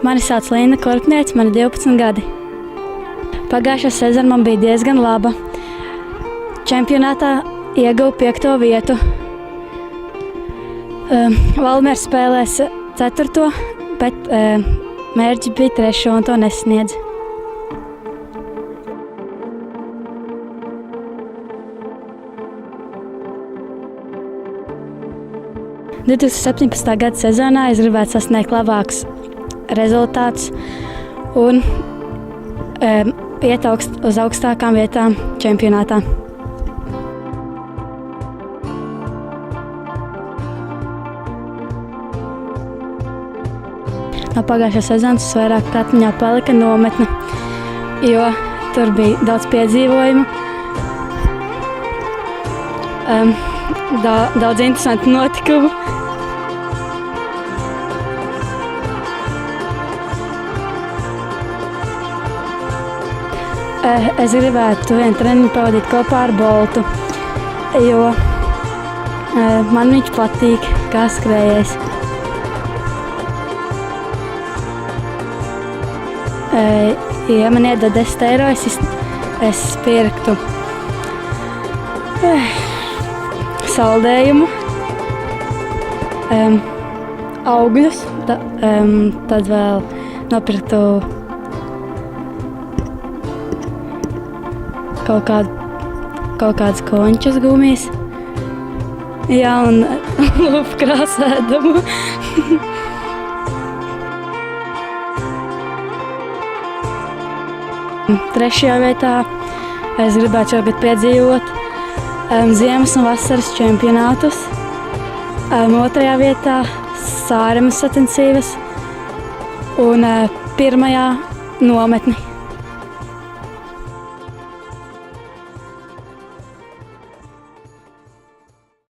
Mani sauc Līna Korpniece, man ir 12 gadi. Pagājušā sezona man bija diezgan laba. Čempionātā ieguvu 5. vietu. Valmiera spēlēs 4., bet mērķis bija 3. un to nesasniedz. – 2017. gada sezonā es gribētu sasniegt labākus rezultātus un iet uz augstākām vietām čempionātā. No pagājušās sezonas vairāk atmiņā palika nometne, jo tur bija daudz piedzīvojumu, daudz interesantu notikumu. Es gribētu vienu treniņu pavadīt kopā ar Boltu, jo man viņš patīk kā skrējējs. Ja man iedod 10 eiro, es pirktu saldējumu, augļus, tad vēl nopirktu kaut kādas končas gumijas. Jā, un lupkrāsēdumu. Trešajā vietā es gribētu šogad piedzīvot ziemas un vasaras čempionātus. 2. vietā Sāremas sacensības un 1. nometni.